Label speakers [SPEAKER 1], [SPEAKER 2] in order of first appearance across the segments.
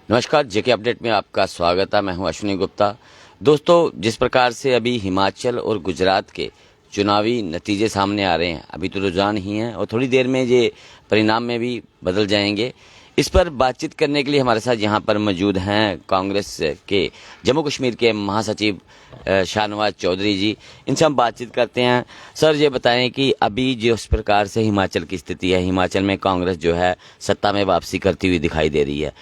[SPEAKER 1] नमस्कार, जेके अपडेट में आपका स्वागत है। मैं हूं अश्विनी गुप्ता। दोस्तों, जिस प्रकार से अभी हिमाचल और गुजरात के चुनावी नतीजे सामने आ रहे हैं, अभी तो रुझान ही हैं और थोड़ी देर में ये परिणाम में भी बदल जाएंगे। इस पर बातचीत करने के लिए हमारे साथ यहाँ पर मौजूद हैं कांग्रेस के जम्मू कश्मीर के महासचिव शाहनवाज चौधरी जी। इनसे हम बातचीत करते हैं। सर, ये बताएं कि अभी जिस प्रकार से हिमाचल की स्थिति है, हिमाचल में कांग्रेस जो है सत्ता में वापसी करती हुई दिखाई दे रही है,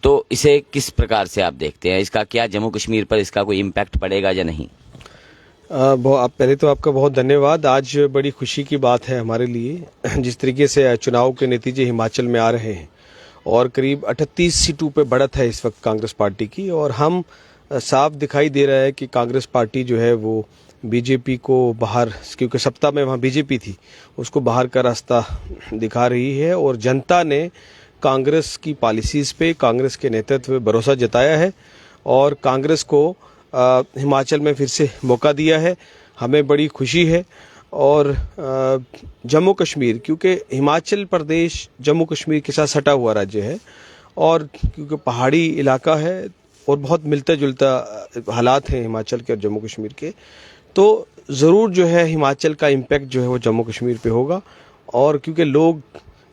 [SPEAKER 1] तो इसे किस प्रकार से आप देखते हैं? इसका क्या जम्मू कश्मीर पर इसका कोई इम्पैक्ट पड़ेगा या नहीं?
[SPEAKER 2] पहले तो आपका बहुत धन्यवाद। आज बड़ी खुशी की बात है हमारे लिए जिस तरीके से चुनाव के नतीजे हिमाचल में आ रहे हैं और करीब 38 सीटों पे बढ़त है इस वक्त कांग्रेस पार्टी की, और हम साफ दिखाई दे रहा है कि कांग्रेस पार्टी जो है वो बीजेपी को बाहर, क्योंकि सत्ता में वहाँ बीजेपी थी, उसको बाहर का रास्ता दिखा रही है और जनता ने कांग्रेस की पॉलिसीज़ पे, कांग्रेस के नेतृत्व पे भरोसा जताया है और कांग्रेस को हिमाचल में फिर से मौका दिया है। हमें बड़ी खुशी है। और जम्मू कश्मीर, क्योंकि हिमाचल प्रदेश जम्मू कश्मीर के साथ सटा हुआ राज्य है और क्योंकि पहाड़ी इलाका है और बहुत मिलता जुलता हालात हैं हिमाचल के और जम्मू कश्मीर के, तो ज़रूर जो है हिमाचल का इम्पैक्ट जो है वो जम्मू कश्मीर पे होगा। और क्योंकि लोग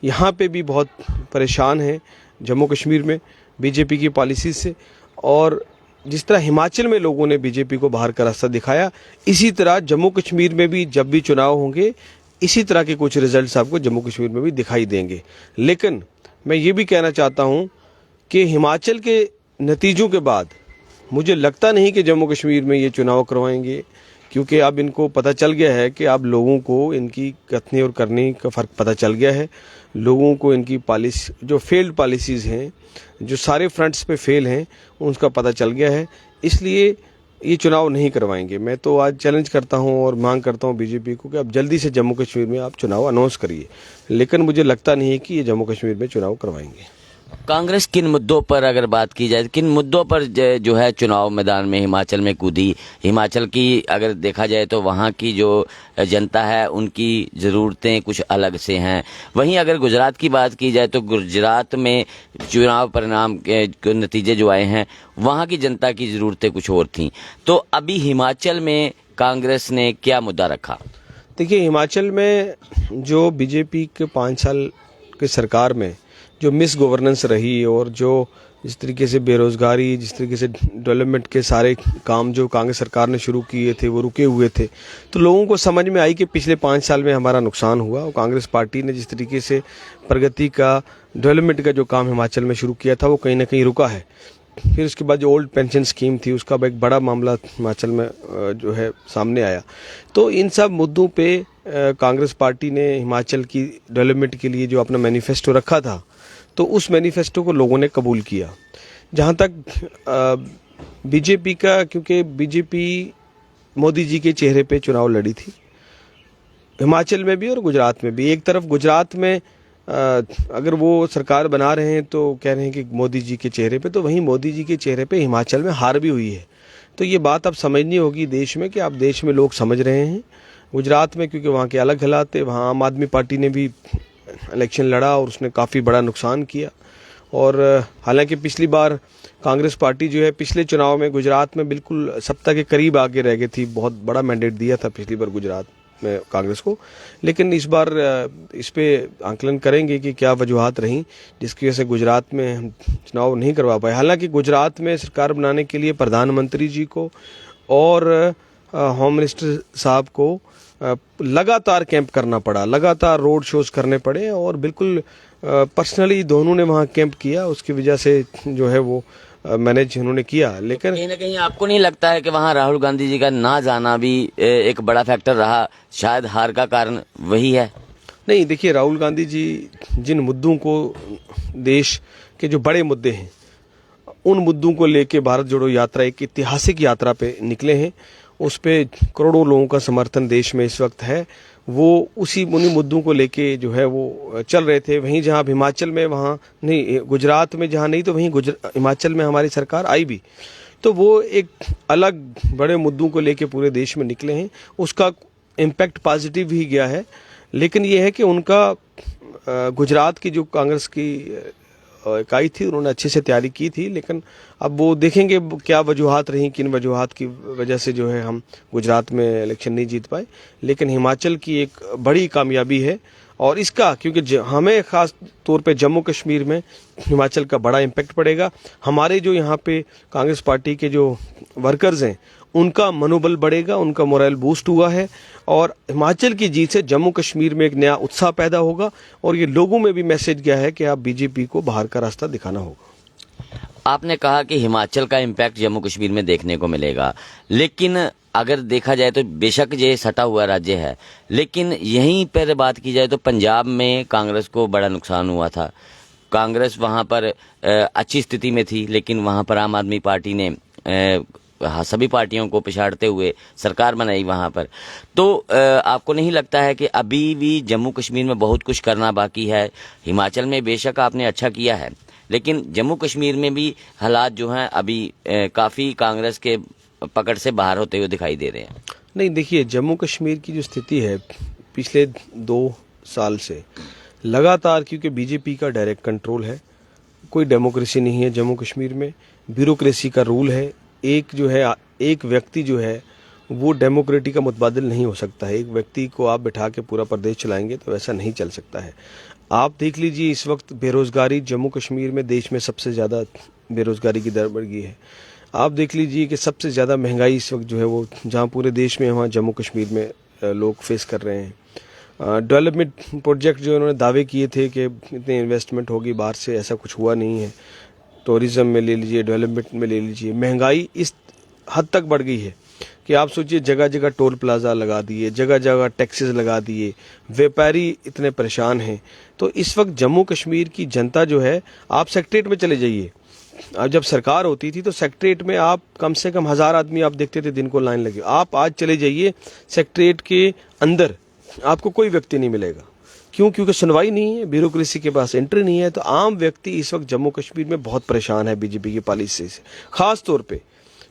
[SPEAKER 2] यहाँ पे भी बहुत परेशान हैं जम्मू कश्मीर में बीजेपी की पॉलिसी से, और जिस तरह हिमाचल में लोगों ने बीजेपी को बाहर का रास्ता दिखाया, इसी तरह जम्मू कश्मीर में भी जब भी चुनाव होंगे इसी तरह के कुछ रिजल्ट्स आपको जम्मू कश्मीर में भी दिखाई देंगे। लेकिन मैं ये भी कहना चाहता हूँ कि हिमाचल के नतीजों के बाद मुझे लगता नहीं कि जम्मू कश्मीर में ये चुनाव करवाएंगे, क्योंकि अब इनको पता चल गया है कि अब लोगों को इनकी कथनी और करनी का फ़र्क पता चल गया है। लोगों को इनकी पॉलिसी, जो फेल्ड पॉलिसीज़ हैं, जो सारे फ्रंट्स पे फेल हैं, उनका पता चल गया है। इसलिए ये चुनाव नहीं करवाएंगे। मैं तो आज चैलेंज करता हूं और मांग करता हूं बीजेपी को कि अब जल्दी से जम्मू कश्मीर में आप चुनाव अनाउंस करिए, लेकिन मुझे लगता नहीं है कि ये जम्मू कश्मीर में चुनाव करवाएंगे।
[SPEAKER 1] कांग्रेस किन मुद्दों पर अगर बात की जाए, किन मुद्दों पर जो है चुनाव मैदान में हिमाचल में कूदी? हिमाचल की अगर देखा जाए तो वहाँ की जो जनता है उनकी ज़रूरतें कुछ अलग से हैं। वहीं अगर गुजरात की बात की जाए तो गुजरात में चुनाव परिणाम के नतीजे जो आए हैं, वहाँ की जनता की ज़रूरतें कुछ और थीं। तो अभी हिमाचल में कांग्रेस ने क्या मुद्दा रखा?
[SPEAKER 2] देखिए, हिमाचल में जो बीजेपी के 5 साल के सरकार में जो मिस गवर्नेंस रही और जो जिस तरीके से बेरोजगारी, जिस तरीके से डेवलपमेंट के सारे काम जो कांग्रेस सरकार ने शुरू किए थे वो रुके हुए थे, तो लोगों को समझ में आई कि पिछले 5 साल में हमारा नुकसान हुआ और कांग्रेस पार्टी ने जिस तरीके से प्रगति का, डेवलपमेंट का जो काम हिमाचल में शुरू किया था वो कहीं ना कहीं रुका है। फिर उसके बाद जो ओल्ड पेंशन स्कीम थी उसका एक बड़ा मामला हिमाचल में जो है सामने आया। तो इन सब मुद्दों पे कांग्रेस पार्टी ने हिमाचल की डेवलपमेंट के लिए जो अपना मैनिफेस्टो रखा था, तो उस मैनिफेस्टो को लोगों ने कबूल किया। जहाँ तक बीजेपी का, क्योंकि बीजेपी मोदी जी के चेहरे पे चुनाव लड़ी थी हिमाचल में भी और गुजरात में भी। एक तरफ गुजरात में अगर वो सरकार बना रहे हैं तो कह रहे हैं कि मोदी जी के चेहरे पे, तो वहीं मोदी जी के चेहरे पे हिमाचल में हार भी हुई है। तो ये बात अब समझनी होगी देश में, कि अब देश में लोग समझ रहे हैं। गुजरात में क्योंकि वहाँ के अलग हालात थे, वहाँ आम आदमी पार्टी ने भी इलेक्शन लड़ा और उसने काफ़ी बड़ा नुकसान किया। और हालांकि पिछली बार कांग्रेस पार्टी जो है पिछले चुनाव में गुजरात में बिल्कुल सत्ता के करीब आगे रह गई थी, बहुत बड़ा मैंडेट दिया था पिछली बार गुजरात में कांग्रेस को। लेकिन इस बार इस पे आंकलन करेंगे कि क्या वजूहत रहीं जिसकी वजह से गुजरात में हम चुनाव नहीं करवा पाए। हालांकि गुजरात में सरकार बनाने के लिए प्रधानमंत्री जी को और होम मिनिस्टर साहब को लगातार कैंप करना पड़ा, लगातार रोड शोज करने पड़े और बिल्कुल पर्सनली दोनों ने वहाँ कैंप किया। उसकी वजह से जो है वो मैनेज उन्होंने किया। लेकिन
[SPEAKER 1] कहीं ना कहीं आपको नहीं लगता है कि वहाँ राहुल गांधी जी का ना जाना भी एक बड़ा फैक्टर रहा? शायद हार का कारण वही है।
[SPEAKER 2] नहीं, देखिए, राहुल गांधी जी जिन मुद्दों को, देश के जो बड़े मुद्दे हैं, उन मुद्दों को लेके भारत जोड़ो यात्रा एक ऐतिहासिक यात्रा पे निकले हैं। उस पे करोड़ों लोगों का समर्थन देश में इस वक्त है। वो उन्हीं मुद्दों को लेके जो है वो चल रहे थे। वहीं जहां हिमाचल में, वहाँ नहीं, गुजरात में जहां नहीं तो वहीं हिमाचल में हमारी सरकार आई भी, तो वो एक अलग बड़े मुद्दों को लेके पूरे देश में निकले हैं। उसका इम्पैक्ट पॉजिटिव ही गया है। लेकिन ये है कि उनका गुजरात की जो कांग्रेस की एक आई थी, उन्होंने अच्छे से तैयारी की थी, लेकिन अब वो देखेंगे क्या वजूहात रही, किन वजूहात की वजह से जो है हम गुजरात में इलेक्शन नहीं जीत पाए। लेकिन हिमाचल की एक बड़ी कामयाबी है, और इसका क्योंकि हमें ख़ास तौर पे जम्मू कश्मीर में हिमाचल का बड़ा इम्पैक्ट पड़ेगा। हमारे जो यहाँ पे कांग्रेस पार्टी के जो वर्कर्स हैं उनका मनोबल बढ़ेगा, उनका मोरल बूस्ट हुआ है, और हिमाचल की जीत से जम्मू कश्मीर में एक नया उत्साह पैदा होगा, और ये लोगों में भी मैसेज गया है कि आप बीजेपी को बाहर का रास्ता दिखाना होगा।
[SPEAKER 1] आपने कहा कि हिमाचल का इम्पैक्ट जम्मू कश्मीर में देखने को मिलेगा, लेकिन अगर देखा जाए तो बेशक ये सटा हुआ राज्य है, लेकिन यहीं पर बात की जाए तो पंजाब में कांग्रेस को बड़ा नुकसान हुआ था। कांग्रेस वहां पर अच्छी स्थिति में थी, लेकिन वहां पर आम आदमी पार्टी ने सभी पार्टियों को पिछाड़ते हुए सरकार बनाई वहां पर। तो आपको नहीं लगता है कि अभी भी जम्मू कश्मीर में बहुत कुछ करना बाकी है? हिमाचल में बेशक आपने अच्छा किया है, लेकिन जम्मू कश्मीर में भी हालात जो हैं अभी काफ़ी कांग्रेस के पकड़ से बाहर होते हुए दिखाई दे रहे हैं।
[SPEAKER 2] नहीं, देखिए, जम्मू कश्मीर की जो स्थिति है पिछले 2 साल से लगातार, क्योंकि बीजेपी का डायरेक्ट कंट्रोल है, कोई डेमोक्रेसी नहीं है जम्मू कश्मीर में, ब्यूरोक्रेसी का रूल है। एक व्यक्ति जो है वो डेमोक्रेटिक का मुतबादिल नहीं हो सकता है। एक व्यक्ति को आप बिठा के पूरा प्रदेश चलाएंगे तो ऐसा नहीं चल सकता है। आप देख लीजिए, इस वक्त बेरोजगारी जम्मू कश्मीर में देश में सबसे ज़्यादा बेरोजगारी की दर बढ़ गई है। आप देख लीजिए कि सबसे ज़्यादा महंगाई इस वक्त जो है वो जहाँ पूरे देश में, वहाँ जम्मू कश्मीर में लोग फेस कर रहे हैं। डेवलपमेंट प्रोजेक्ट जो उन्होंने दावे किए थे कि इतनी इन्वेस्टमेंट होगी बाहर से, ऐसा कुछ हुआ नहीं है। टूरिज्म में ले लीजिए, डेवलपमेंट में ले लीजिए, महंगाई इस हद तक बढ़ गई है कि आप सोचिए, जगह जगह टोल प्लाजा लगा दिए, जगह जगह टैक्सेस लगा दिए, व्यापारी इतने परेशान हैं। तो इस वक्त जम्मू कश्मीर की जनता जो है, आप सेक्रेटरीट में चले जाइए, अब जब सरकार होती थी तो सेक्रेटरीट में आप कम से कम 1000 आदमी आप देखते थे दिन को लाइन लगे। आप आज चले जाइए सेक्रेटरीट के अंदर, आपको कोई व्यक्ति नहीं मिलेगा। क्यों? क्योंकि सुनवाई नहीं है, ब्यूरोक्रेसी के पास एंट्री नहीं है। तो आम व्यक्ति इस वक्त जम्मू कश्मीर में बहुत परेशान है बीजेपी की पॉलिसी से। खास तौर पे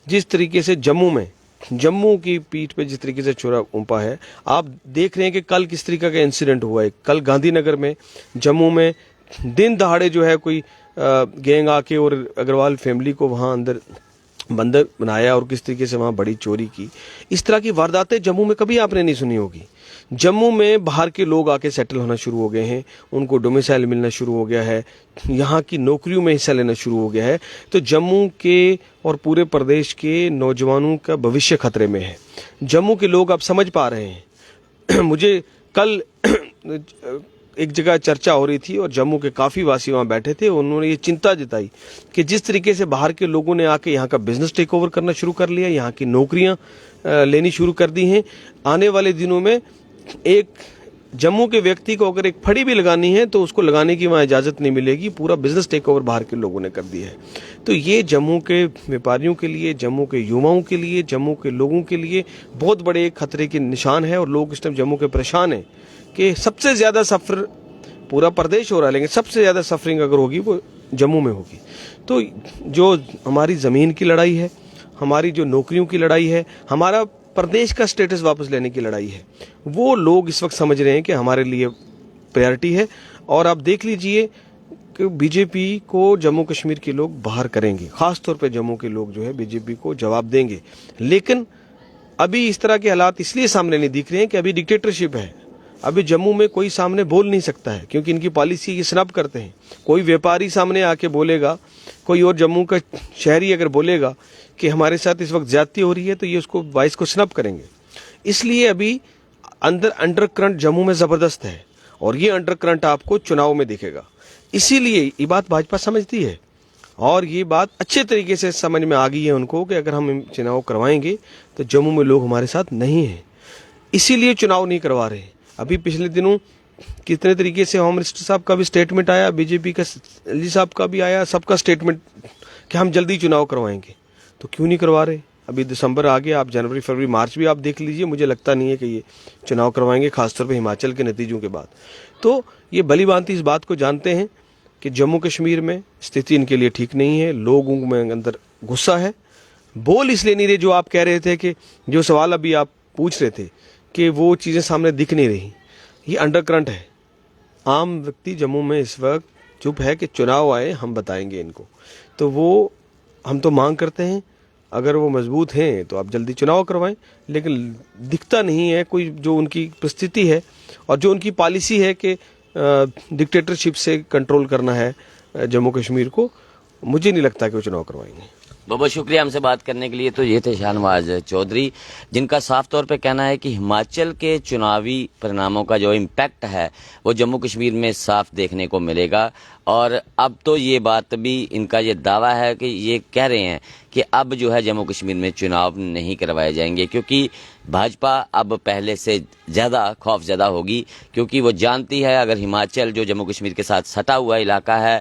[SPEAKER 2] जिस तरीके से जम्मू की पीठ पे जिस तरीके से छुरा उम्पा है, आप देख रहे हैं कि कल किस तरीके का इंसिडेंट हुआ है। कल गांधीनगर में, जम्मू में दिन दहाड़े जो है कोई गैंग आके और अग्रवाल फैमिली को वहां अंदर बंदर बनाया और किस तरीके से वहां बड़ी चोरी की। इस तरह की वारदातें जम्मू में कभी आपने नहीं सुनी होगी। जम्मू में बाहर के लोग आके सेटल होना शुरू हो गए हैं, उनको डोमिसाइल मिलना शुरू हो गया है, यहाँ की नौकरियों में हिस्सा लेना शुरू हो गया है। तो जम्मू के और पूरे प्रदेश के नौजवानों का भविष्य खतरे में है। जम्मू के लोग अब समझ पा रहे हैं। मुझे कल एक जगह चर्चा हो रही थी और जम्मू के काफ़ी वासी वहाँ बैठे थे, उन्होंने ये चिंता जताई कि जिस तरीके से बाहर के लोगों ने आके यहाँ का बिजनेस टेक ओवर करना शुरू कर लिया, यहाँ की नौकरियाँ लेनी शुरू कर दी हैं। आने वाले दिनों में एक जम्मू के व्यक्ति को अगर एक फड़ी भी लगानी है तो उसको लगाने की वहाँ इजाज़त नहीं मिलेगी। पूरा बिजनेस टेक ओवर बाहर के लोगों ने कर दिया है। तो ये जम्मू के व्यापारियों के लिए, जम्मू के युवाओं के लिए, जम्मू के लोगों के लिए बहुत बड़े खतरे के निशान है। और लोग इस टाइम जम्मू के परेशान हैं कि सबसे ज़्यादा सफ़र पूरा प्रदेश हो रहा है, लेकिन सबसे ज़्यादा सफरिंग अगर होगी वो जम्मू में होगी। तो जो हमारी ज़मीन की लड़ाई है, हमारी जो नौकरियों की लड़ाई है, हमारा प्रदेश का स्टेटस वापस लेने की लड़ाई है, वो लोग इस वक्त समझ रहे हैं कि हमारे लिए प्रायोरिटी है। और आप देख लीजिए कि बीजेपी को जम्मू कश्मीर के लोग बाहर करेंगे, ख़ास तौर पे जम्मू के लोग जो है बीजेपी को जवाब देंगे। लेकिन अभी इस तरह के हालात इसलिए सामने नहीं दिख रहे हैं कि अभी डिक्टेटरशिप है। अभी जम्मू में कोई सामने बोल नहीं सकता है क्योंकि इनकी पॉलिसी ये स्नब करते हैं। कोई व्यापारी सामने आके बोलेगा, कोई और जम्मू का शहरी अगर बोलेगा कि हमारे साथ इस वक्त ज्यादती हो रही है तो ये उसको वॉइस को स्नब करेंगे। इसलिए अभी अंडर करंट जम्मू में ज़बरदस्त है और ये अंडर करंट आपको चुनाव में दिखेगा। इसीलिए ये बात भाजपा समझती है और ये बात अच्छे तरीके से समझ में आ गई है उनको कि अगर हम चुनाव करवाएंगे तो जम्मू में लोग हमारे साथ नहीं हैं, इसीलिए चुनाव नहीं करवा रहे। अभी पिछले दिनों कितने तरीके से होम मिनिस्टर साहब का भी स्टेटमेंट आया, बीजेपी का अली साहब का भी आया, सबका स्टेटमेंट कि हम जल्दी चुनाव करवाएंगे। तो क्यों नहीं करवा रहे? अभी दिसंबर आ गया, आप जनवरी फरवरी मार्च भी आप देख लीजिए, मुझे लगता नहीं है कि ये चुनाव करवाएंगे, खासतौर पर हिमाचल के नतीजों के बाद। तो ये भली भांति इस बात को जानते हैं कि जम्मू कश्मीर में स्थिति इनके लिए ठीक नहीं है, लोगों में अंदर गुस्सा है, बोल इसलिए नहीं रहे। जो आप कह रहे थे कि जो सवाल अभी आप पूछ रहे थे कि वो चीज़ें सामने दिख नहीं रही, ये अंडर करंट है। आम व्यक्ति जम्मू में इस वक्त चुप है कि चुनाव आए हम बताएंगे इनको। तो वो हम तो मांग करते हैं, अगर वो मजबूत हैं तो आप जल्दी चुनाव करवाएं, लेकिन दिखता नहीं है कोई जो उनकी परिस्थिति है और जो उनकी पॉलिसी है कि डिक्टेटरशिप से कंट्रोल करना है जम्मू कश्मीर को, मुझे नहीं लगता कि वो चुनाव करवाएंगे।
[SPEAKER 1] बहुत बहुत शुक्रिया हमसे बात करने के लिए। तो ये थे शाहनवाज चौधरी, जिनका साफ तौर पे कहना है कि हिमाचल के चुनावी परिणामों का जो इम्पैक्ट है वो जम्मू कश्मीर में साफ देखने को मिलेगा। और अब तो ये बात भी इनका ये दावा है कि ये कह रहे हैं कि अब जो है जम्मू कश्मीर में चुनाव नहीं करवाए जाएंगे, क्योंकि भाजपा अब पहले से ज़्यादा खौफजदा होगी, क्योंकि वो जानती है अगर हिमाचल जो जम्मू कश्मीर के साथ सटा हुआ इलाका है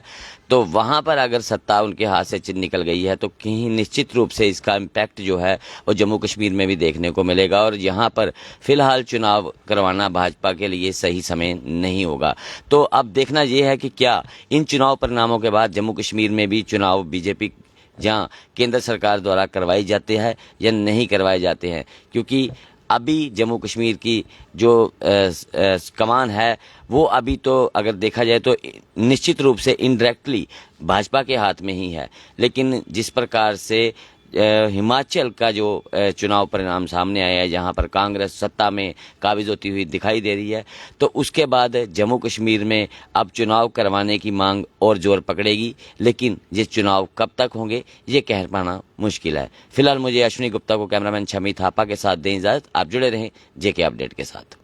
[SPEAKER 1] तो वहाँ पर अगर सत्ता उनके हाथ से निकल गई है तो कहीं निश्चित रूप से इसका इम्पैक्ट जो है वो जम्मू कश्मीर में भी देखने को मिलेगा। और यहाँ पर फिलहाल चुनाव करवाना भाजपा के लिए सही समय नहीं होगा। तो अब देखना ये है कि क्या इन चुनाव परिणामों के बाद जम्मू कश्मीर में भी चुनाव बीजेपी जहाँ केंद्र सरकार द्वारा करवाई जाते हैं या नहीं करवाए जाते हैं, क्योंकि अभी जम्मू कश्मीर की जो कमान है वो अभी तो अगर देखा जाए तो निश्चित रूप से इनडायरेक्टली भाजपा के हाथ में ही है। लेकिन जिस प्रकार से हिमाचल का जो चुनाव परिणाम सामने आया है, जहां पर कांग्रेस सत्ता में काबिज होती हुई दिखाई दे रही है, तो उसके बाद जम्मू कश्मीर में अब चुनाव करवाने की मांग और जोर पकड़ेगी। लेकिन ये चुनाव कब तक होंगे ये कह पाना मुश्किल है। फिलहाल मुझे अश्विनी गुप्ता को कैमरामैन शमी थापा के साथ दें इजाजत। आप जुड़े रहें जेके अपडेट के साथ।